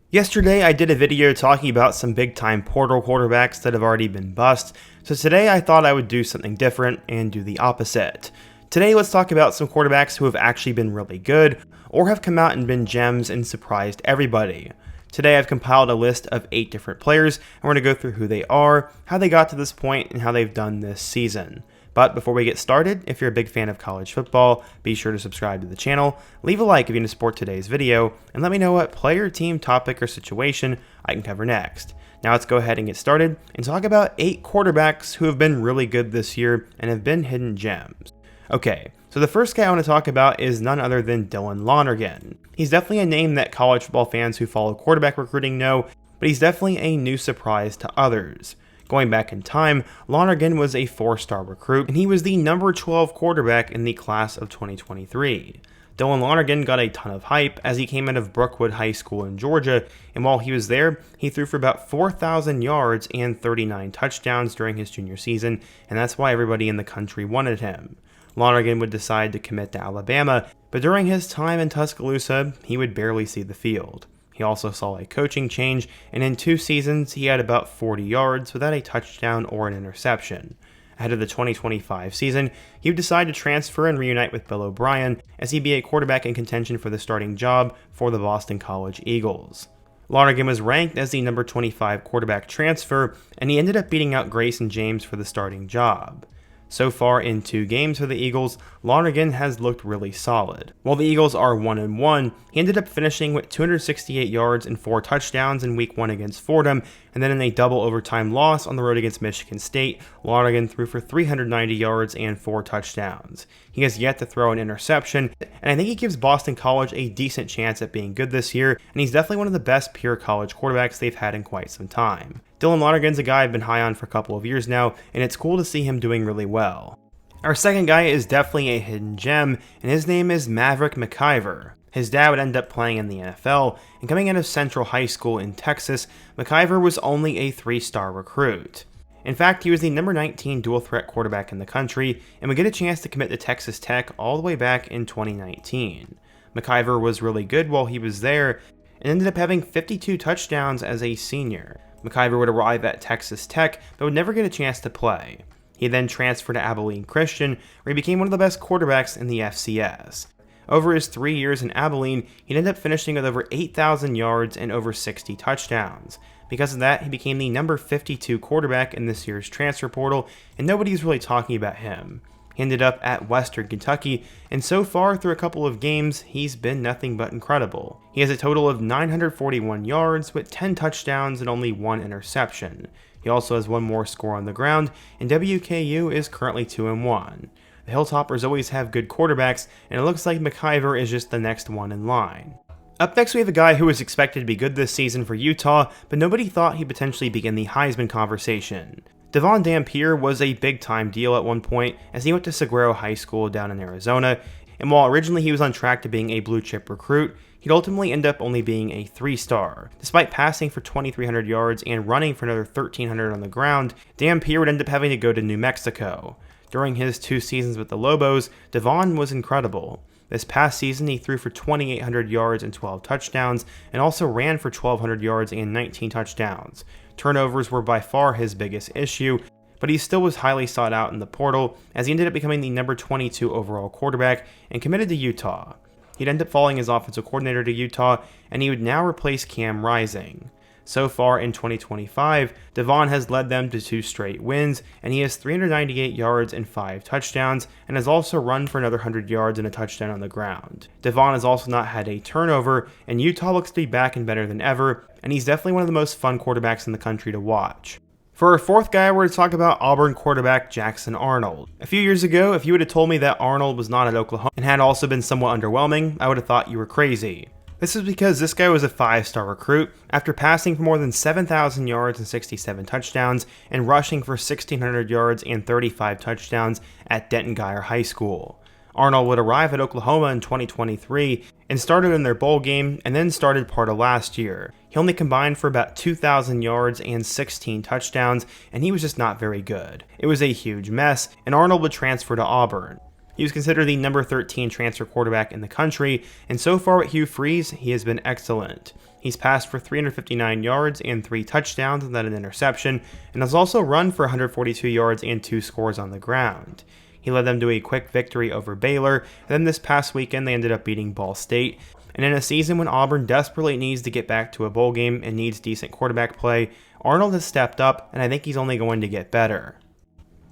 Yesterday, I did a video talking about some big-time portal quarterbacks that have already been bust, so today I thought I would do something different and do the opposite. Today, let's talk about some quarterbacks who have actually been really good, or have come out and been gems and surprised everybody. Today, I've compiled a list of 8 different players, and we're going to go through who they are, how they got to this point, and how they've done this season. But before we get started, if you're a big fan of college football, be sure to subscribe to the channel, leave a like if you want to support today's video, and let me know what player, team, topic, or situation I can cover next. Now let's go ahead and get started and talk about 8 quarterbacks who have been really good this year and have been hidden gems. Okay, so the first guy I want to talk about is none other than Lonergan. He's definitely a name that college football fans who follow quarterback recruiting know, but he's definitely a new surprise to others. Going back in time, Lonergan was a 4-star recruit, and he was the number 12 quarterback in the class of 2023. Lonergan got a ton of hype as he came out of Brookwood High School in Georgia, and while he was there, he threw for about 4,000 yards and 39 touchdowns during his junior season, and that's why everybody in the country wanted him. Lonergan would decide to commit to Alabama, but during his time in Tuscaloosa, he would barely see the field. He also saw a coaching change, and in 2 seasons, he had about 40 yards without a touchdown or an interception. Ahead of the 2025 season, he would decide to transfer and reunite with Bill O'Brien as he'd be a quarterback in contention for the starting job for the Boston College Eagles. Lonergan was ranked as the number 25 quarterback transfer, and he ended up beating out Grayson James for the starting job. So far in 2 games for the Eagles, Lonergan has looked really solid. While the Eagles are 1-1, he ended up finishing with 268 yards and 4 touchdowns in Week 1 against Fordham, and then in a double overtime loss on the road against Michigan State, Lonergan threw for 390 yards and 4 touchdowns. He has yet to throw an interception, and I think he gives Boston College a decent chance at being good this year, and he's definitely one of the best pure college quarterbacks they've had in quite some time. Lonergan's a guy I've been high on for a couple of years now, and it's cool to see him doing really well. Our second guy is definitely a hidden gem, and his name is Maverick McIvor. His dad would end up playing in the NFL, and coming out of Central High School in Texas, McIvor was only a 3-star recruit. In fact, he was the number 19 dual-threat quarterback in the country, and would get a chance to commit to Texas Tech all the way back in 2019. McIvor was really good while he was there, and ended up having 52 touchdowns as a senior. McIvor would arrive at Texas Tech, but would never get a chance to play. He then transferred to Abilene Christian, where he became one of the best quarterbacks in the FCS. Over his 3 years in Abilene, he'd end up finishing with over 8,000 yards and over 60 touchdowns. Because of that, he became the number 52 quarterback in this year's transfer portal, and nobody's really talking about him. He ended up at Western Kentucky, and so far through a couple of games, he's been nothing but incredible. He has a total of 941 yards with 10 touchdowns and only 1 interception. He also has 1 more score on the ground, and WKU is currently 2-1. The Hilltoppers always have good quarterbacks, and it looks like McIvor is just the next one in line. Up next, we have a guy who was expected to be good this season for Utah, but nobody thought he'd potentially be in the Heisman conversation. Devon Dampier was a big-time deal at one point as he went to Saguaro High School down in Arizona, and while originally he was on track to being a blue-chip recruit, he'd ultimately end up only being a 3-star. Despite passing for 2,300 yards and running for another 1,300 on the ground, Dampier would end up having to go to New Mexico. During his 2 seasons with the Lobos, Devon was incredible. This past season, he threw for 2,800 yards and 12 touchdowns, and also ran for 1,200 yards and 19 touchdowns. Turnovers were by far his biggest issue, but he still was highly sought out in the portal, as he ended up becoming the number 22 overall quarterback and committed to Utah. He'd end up following his offensive coordinator to Utah, and he would now replace Cam Rising. So far in 2025, Devon has led them to 2 straight wins, and he has 398 yards and 5 touchdowns, and has also run for another 100 yards and a touchdown on the ground. Devon has also not had a turnover, and Utah looks to be back and better than ever, and he's definitely one of the most fun quarterbacks in the country to watch. For our fourth guy, we're going to talk about Auburn quarterback Jackson Arnold. A few years ago, if you would have told me that Arnold was not at Oklahoma and had also been somewhat underwhelming, I would have thought you were crazy. This is because this guy was a 5-star recruit after passing for more than 7,000 yards and 67 touchdowns and rushing for 1,600 yards and 35 touchdowns at Denton Guyer High School. Arnold would arrive at Oklahoma in 2023 and started in their bowl game and then started part of last year. He only combined for about 2,000 yards and 16 touchdowns, and he was just not very good. It was a huge mess, and Arnold would transfer to Auburn. He was considered the number 13 transfer quarterback in the country, and so far with Hugh Freeze, he has been excellent. He's passed for 359 yards and 3 touchdowns without an interception, and has also run for 142 yards and 2 scores on the ground. He led them to a quick victory over Baylor, and then this past weekend they ended up beating Ball State. And in a season when Auburn desperately needs to get back to a bowl game and needs decent quarterback play, Arnold has stepped up, and I think he's only going to get better.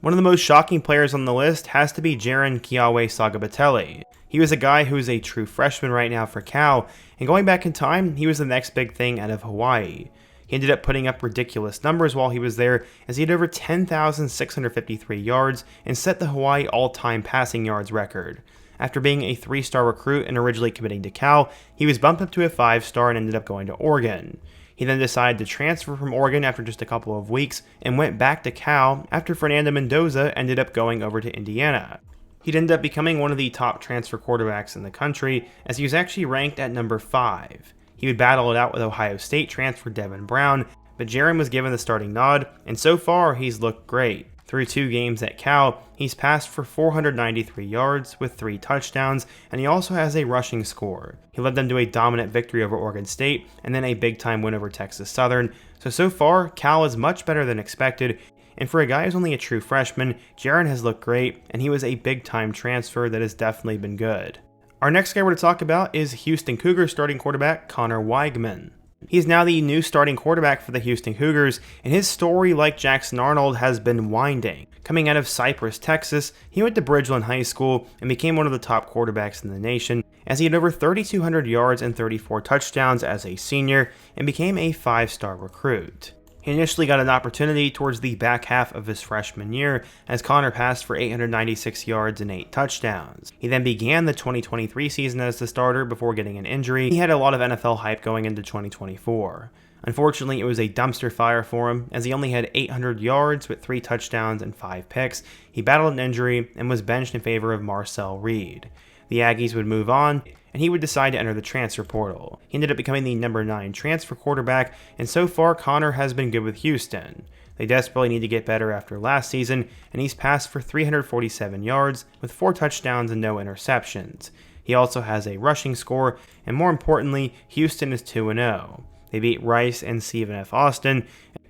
One of the most shocking players on the list has to be Jaron Sagapolutele. He was a guy who is a true freshman right now for Cal, and going back in time, he was the next big thing out of Hawaii. He ended up putting up ridiculous numbers while he was there, as he had over 10,653 yards and set the Hawaii all-time passing yards record. After being a 3-star recruit and originally committing to Cal, he was bumped up to a 5-star and ended up going to Oregon. He then decided to transfer from Oregon after just a couple of weeks and went back to Cal after Fernando Mendoza ended up going over to Indiana. He'd ended up becoming one of the top transfer quarterbacks in the country, as he was actually ranked at number 5. He would battle it out with Ohio State transfer Devon Brown, but Jaron was given the starting nod, and so far he's looked great. Through 2 games at Cal, he's passed for 493 yards with 3 touchdowns, and he also has a rushing score. He led them to a dominant victory over Oregon State, and then a big-time win over Texas Southern. So far, Cal is much better than expected, and for a guy who's only a true freshman, Jaron has looked great, and he was a big-time transfer that has definitely been good. Our next guy we're to talk about is Houston Cougars starting quarterback Connor Weigman. He's now the new starting quarterback for the Houston Cougars, and his story, like Jackson Arnold, has been winding. Coming out of Cypress, Texas, he went to Bridgeland High School and became one of the top quarterbacks in the nation, as he had over 3,200 yards and 34 touchdowns as a senior, and became a 5-star recruit. He initially got an opportunity towards the back half of his freshman year, as Connor passed for 896 yards and 8 touchdowns. He then began the 2023 season as the starter before getting an injury. He had a lot of NFL hype going into 2024. Unfortunately, it was a dumpster fire for him, as he only had 800 yards with 3 touchdowns and 5 picks. He battled an injury and was benched in favor of Marcel Reed. The Aggies would move on, and he would decide to enter the transfer portal. He ended up becoming the number 9 transfer quarterback, and so far Connor has been good with Houston. They desperately need to get better after last season, and he's passed for 347 yards with 4 touchdowns and no interceptions. He also has a rushing score, and more importantly, Houston is 2-0. They beat Rice and Stephen F. Austin,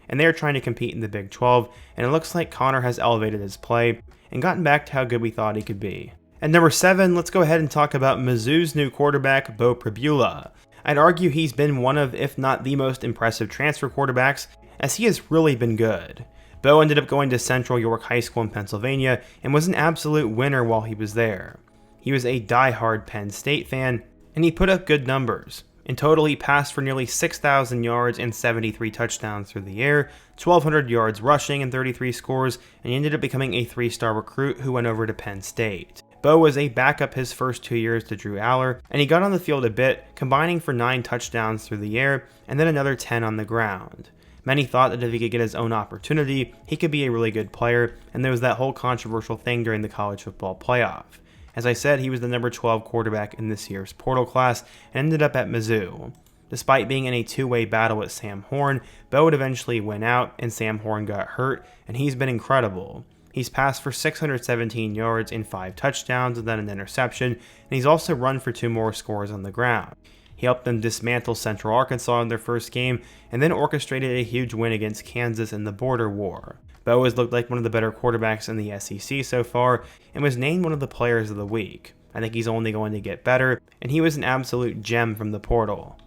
and they are trying to compete in the Big 12, and it looks like Connor has elevated his play and gotten back to how good we thought he could be. At number 7, let's go ahead and talk about Mizzou's new quarterback, Beau Pribula. I'd argue he's been one of, if not the most impressive transfer quarterbacks, as he has really been good. Beau ended up going to Central York High School in Pennsylvania and was an absolute winner while he was there. He was a die-hard Penn State fan, and he put up good numbers. In total, he passed for nearly 6,000 yards and 73 touchdowns through the air, 1,200 yards rushing and 33 scores, and he ended up becoming a 3-star recruit who went over to Penn State. Beau was a backup his first 2 years to Drew Aller, and he got on the field a bit, combining for 9 touchdowns through the air and then another 10 on the ground. Many thought that if he could get his own opportunity, he could be a really good player, and there was that whole controversial thing during the college football playoff. As I said, he was the number 12 quarterback in this year's portal class and ended up at Mizzou. Despite being in a 2-way battle with Sam Horn, Beau would eventually win out, and Sam Horn got hurt, and he's been incredible. He's passed for 617 yards and 5 touchdowns and then an interception, and he's also run for 2 more scores on the ground. He helped them dismantle Central Arkansas in their first game, and then orchestrated a huge win against Kansas in the border war. Beau has looked like one of the better quarterbacks in the SEC so far, and was named one of the players of the week. I think he's only going to get better, and he was an absolute gem from the portal.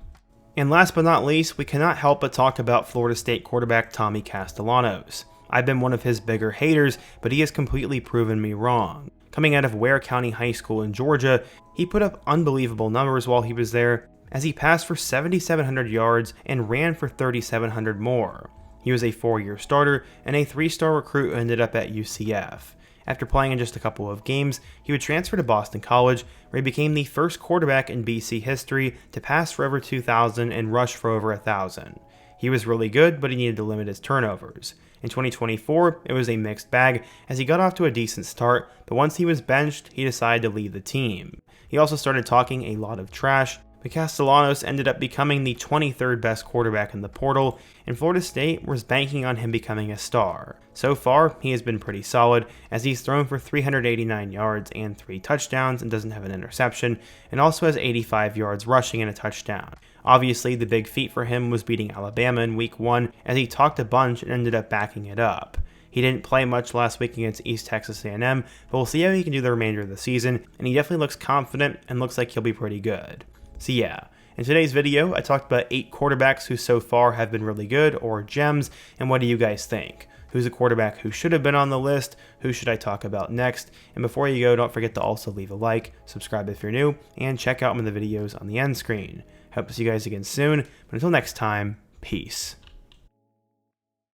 And last but not least, we cannot help but talk about Florida State quarterback Tommy Castellanos. I've been one of his bigger haters, but he has completely proven me wrong. Coming out of Ware County High School in Georgia, he put up unbelievable numbers while he was there, as he passed for 7,700 yards and ran for 3,700 more. He was a 4-year starter and a 3-star recruit who ended up at UCF. After playing in just a couple of games, he would transfer to Boston College, where he became the first quarterback in BC history to pass for over 2,000 and rush for over 1,000. He was really good, but he needed to limit his turnovers. In 2024, it was a mixed bag, as he got off to a decent start, but once he was benched, he decided to leave the team. He also started talking a lot of trash, But Castellanos ended up becoming the 23rd best quarterback in the portal, and Florida State was banking on him becoming a star. So far, he has been pretty solid, as he's thrown for 389 yards and 3 touchdowns and doesn't have an interception, and also has 85 yards rushing and a touchdown. Obviously, the big feat for him was beating Alabama in Week 1, as he talked a bunch and ended up backing it up. He didn't play much last week against East Texas A&M, but we'll see how he can do the remainder of the season, and he definitely looks confident and looks like he'll be pretty good. So yeah, in today's video, I talked about 8 quarterbacks who so far have been really good, or gems, and what do you guys think? Who's a quarterback who should have been on the list? Who should I talk about next? And before you go, don't forget to also leave a like, subscribe if you're new, and check out one of the videos on the end screen. Hope to see you guys again soon, but until next time, peace.